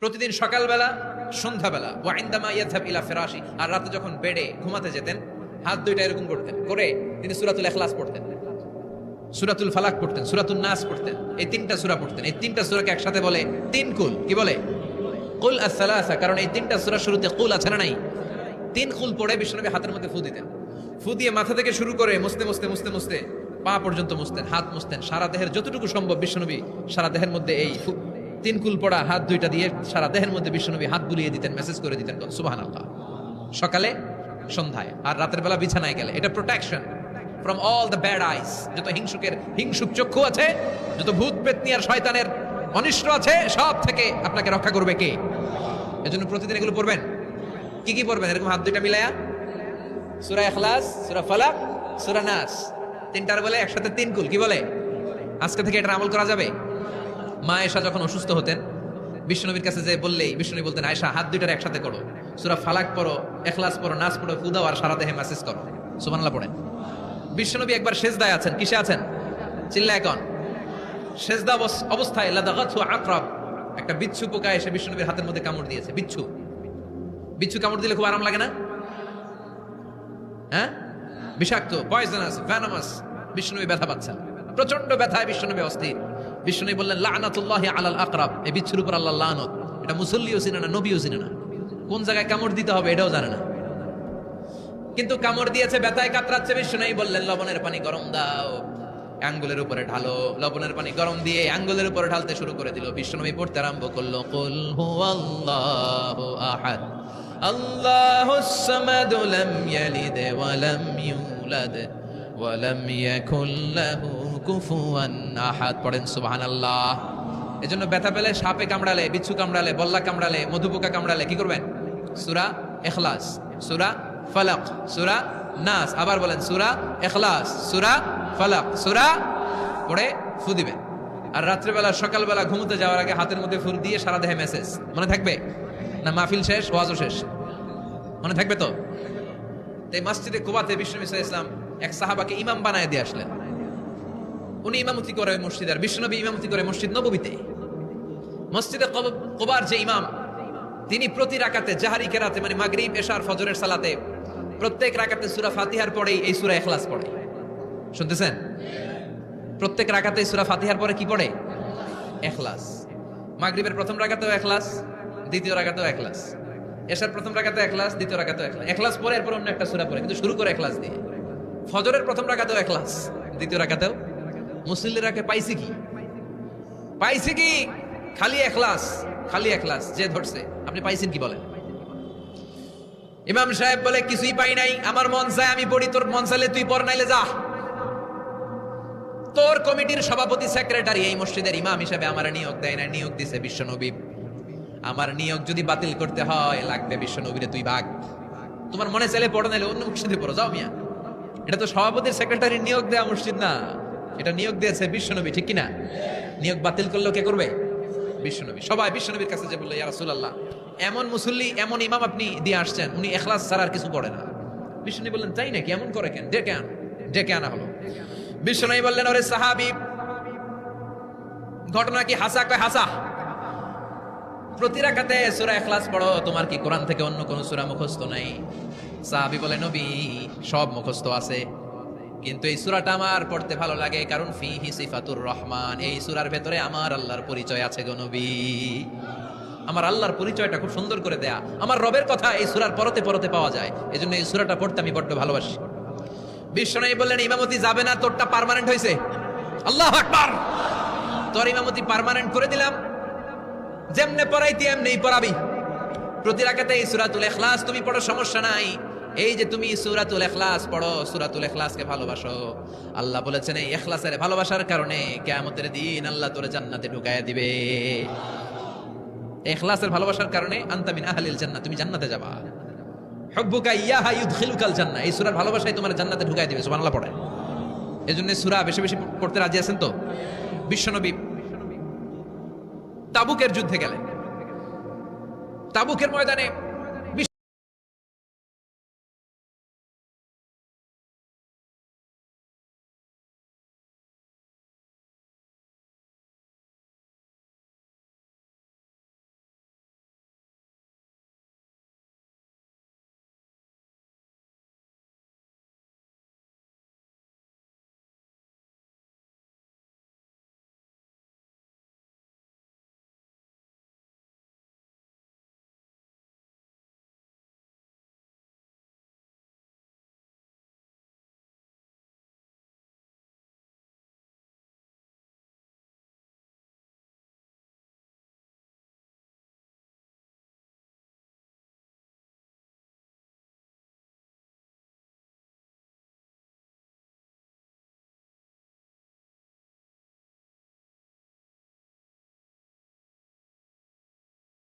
প্রতিদিন সকালবেলা, সন্ধ্যাবেলা, ওয়া ইনদামা ইয়াযহাব ইলা ফিরাশি, আর রাতে যখন বেডে ঘুমাতে যেতেন হাত দুইটা এরকম করতেন, করে তিনি সূরাতুল ইখলাস পড়তেন, সূরাতুল ফালাক পড়তেন, সূরাতুন নাস পড়তেন। এই তিনটা সূরা পড়তেন। এই তিনটা সূরাকে একসাথে বলে তিন কুল। কি বলে? কুল আস-সালাসা। কারণ এই তিনটা সূরার শুরুতে কুল আছে না নাই? তিন কুল পড়ে বিশ্বনবী হাতের মধ্যে ফু দিতেন। ফু দিয়ে মাথা থেকে শুরু করে মুছতে পা পর্যন্ত মুছতেন, হাত মুছতেন, সারা দেহের যতটুকু সম্ভব বিশ্বনবী সারা দেহের মধ্যে এই তিন কুল পড়া হাত দুইটা দিয়ে সারা দেহের মধ্যে বিশ্বনবী হাত বুলিয়ে দিতেন, মেসেজ করে দিতেন সুবহানাল্লাহ। সকালে, সন্ধ্যায়, আর রাতের বেলা বিছানায় গেলে। এটা protection from all the bad আইস। যত হিংসুক চক্ষু আছে, যত ভূত পেতনি আর শয়তানের অনিষ্ট আছে, সব থেকে আপনাকে রক্ষা করবে কে? এজন্য প্রতিদিন এগুলো পড়বেন। কি কি পড়বেন? এরকম হাত দুইটা মিলায়া সূরা ইখলাস, সূরা ফালাক, সূরা নাস, তিনটার বলে একসাথে তিন কুল। কি বলে? আজকে থেকে এটা আমল করা যাবে। মা আয়েশা যখন অসুস্থ হতেন, বিশ্বনবীর কাছে যে বললেই বিশ্বনবী বলতেন, আয়েশা হাত দুইটার একসাথে করো, সূরা ফালাক পড়ো, ইখলাস পড়ো, নাস পড়ো, ফু দাও আর সারা দেহে মেসেজ করো। সুবহানাল্লাহ পড়েন। বিশ্বনবী একবার সেজদায় আছেন। কিসে আছেন? চিল্লায় কোন? সেজদা অবস্থায় লাদাগাতহু আকরাব, একটা বিচ্ছু পোকা এসে বিশ্বনবীর হাতের মধ্যে কামড় দিয়েছে। বিচ্ছু কামড় দিলে খুব আরাম লাগে না? হ্যাঁ, বিষাক্ত, পয়জনাস, ভ্যানামাস। বিশ্বনবী ব্যথা পাচ্ছেন, প্রচন্ড ব্যথায় বিশ্বনবী অস্থির। বিশ্বনবী বললেন, লানাতুল্লাহি আলাল আকরাব, এই বিচ্ছুর উপর আল্লাহর লানত। এটা মুসল্লিও চিনে না, নবীও চিনে না, কোন জায়গায় কামড় দিতে হবে এটাও জানে না। কিন্তু কামড় দিয়েছে, ব্যথায় কাতরাচ্ছে। বিশ্বনবী বললেন, লবণের পানি গরম দাও, আঙ্গুলের উপরে ঢালো। লবণের পানি গরম দিয়ে আঙ্গুলের উপরে ঢালতে শুরু করে দিল। বিশ্বনবী পড়তে আরম্ভ করলো, কুল হুয়াল্লাহু আহাদ আল্লাহুস সামাদ লাম ইয়ালিদ ওয়া লাম ইউলাদ ওয়া লাম ইয়াকুল লাহু কুফুয়ান আহাদ। পড়েন সুবহানাল্লাহ। এজন্য ব্যথা পেলে, সাপে কামড়ালে, বিচ্ছু কামড়ালে, বল্লা কামড়ালে, মধুপোকা কামড়ালে কি করবেন? সূরা ইখলাস, সূরা ফালাক, সূরা নাস। আবার বলেন, সূরা ইখলাস, সূরা ফালাক, সূরা পড়ে ফু দিবেন। আর রাত্রিবেলা, সকালবেলা ঘুমোতে যাওয়ার আগে হাতের মধ্যে ফু দিয়ে সারা দেহে মেসেজ। মনে থাকবে না? মাহফিল শেষ, ওয়াজও শেষ, মনে থাকবে তো? তাই মসজিদে কুবাতে বিশ্বনবী সাল্লাল্লাহু আলাইহি ওয়াসাল্লাম এক সাহাবাকে ইমাম বানায় দিয়ে আসলেন। উনি ইমামতি করে মসজিদ, আর বিশ্বনবী ইমামতি করে মসজিদ নববীতে। মসজিদে কুবার যে ইমাম, তিনি প্রতি রাকাতে জাহরি কেরাতে, মানে মাগরিব, এশার, ফজরের সালাতে প্রত্যেক রাকাতে সূরা ফাতিহার পরেই এই সূরা ইখলাস পড়ে। শুনতেছেন? প্রত্যেক রাকাতে সূরা ফাতিহার পরে কি পড়ে? ইখলাস। মাগরিবের প্রথম রাকাতেও ইখলাস, দ্বিতীয় রাকাতেও ইখলাস, এশার প্রথম রাকাতেও ইখলাস, দ্বিতীয় রাকাতেও ইখলাস। ইখলাস পরে এরপর অন্য একটা সূরা পড়ে, কিন্তু শুরু করে ইখলাস দিয়ে। ফজরের প্রথম রাকাতেও ইখলাস, দ্বিতীয় রাকাতেও। মুসল্লিরাকে পাইছে কি? খালি ইখলাস, খালি ইখলাস। যে ধরছে, আপনি পাইছেন কি বলেন? ইমাম সাহেব বলে, কিছুই পাই নাই, আমার মন চায় আমি পড়ি, তোর মন চাইলে তুই পড়, নাইলে যা। তোর কমিটির সভাপতি, সেক্রেটারি, এই মসজিদের ইমাম হিসেবে আমার নিয়োগ দেয় না, নিয়োগ দিছে বিশ্বনবী। আমার নিয়োগ যদি বাতিল করতে হয়, লাগবে বিশ্বনবীরে তুই ভাগ। তোমার মনে চাইলে পড়ো, নাইলে অন্য মসজিদে পড়ো, যাও মিয়া। এটা তো সভাপতির, সেক্রেটারি নিয়োগ দেয়া মসজিদ না, এটা নিয়োগ দিয়েছে বিশ্বনবী, ঠিক কিনা? নিয়োগ বাতিল করলেও কে করবে? বিশ্বনবী। সবাই বিশ্বনবীর কাছে যে বললো, ইয়া রাসূলুল্লাহ, এমন মুসল্লি, এমন ইমাম আপনি দিয়ে আসছেন, উনি ইখলাস ছাড়া আর কিছু পড়ে না। বিশ্বনবী বললেন, তাই নাকি? এমন করে কেন? ডেকে আনা হলো। বিশ্বনবী বললেন, ওরে সাহাবী, ঘটনা কি হাসা? কয় হাসা। প্রতি রাকাতে সূরা ইখলাস পড়ো, তোমার কি কোরআন থেকে অন্য কোন সূরা মুখস্থ নাই? সাহাবী বলে, নবী, সব মুখস্থ আছে, কিন্তু এই সূরাটা আমার পড়তে ভালো লাগে, কারণ ফিহি সিফাতুর রহমান, এই সূরার ভেতরে আমার আল্লাহর পরিচয় আছে গো নবী। আমার আল্লাহর পরিচয়টা খুব সুন্দর করে দেয়া, আমার রবের কথা এই সূরার পরতে পরতে পাওয়া যায়, এজন্য এই সূরাটা পড়তে আমি বড্ড ভালোবাসি। বিশ্বনবী বললেন, ইমামতি যাবে না, তোরটা পার্মানেন্ট হয়েছে। আল্লাহু আকবার। তোর ইমামতি পার্মানেন্ট করে দিলাম, যেমনে পড়াইতি এমনিই পড়াবি। প্রতি রাকাতে এই সূরাতুল ইখলাস তুমি পড়ো, সমস্যা নাই। এই যে তুমি সূরাতুল ইখলাস পড়ো, সূরাতুল ইখলাসকে ভালোবাসো, আল্লাহ বলেছেন এই ইখলাসের ভালোবাসার কারণে কিয়ামতের দিন আল্লাহ তোরে জান্নাতে ঢুকায়া দিবে। ইখলাসের ভালোবাসার কারণে আনতা মিন আহলিল জান্নাহ, তুমি জান্নাতে যাবা। হুব্বুকা ইয়াহা ইউদখিলুকাল জান্নাহ, এই সূরার ভালোবাসাই তোমার জান্নাতে ঢুকায়া দিবে। সুবহানাল্লাহ পড়েন। এজন্য সূরা বেশি বেশি পড়তে রাজি আছেন তো? বিশ্বনবী তাবুকের যুদ্ধে গেলেন। তাবুকের ময়দানে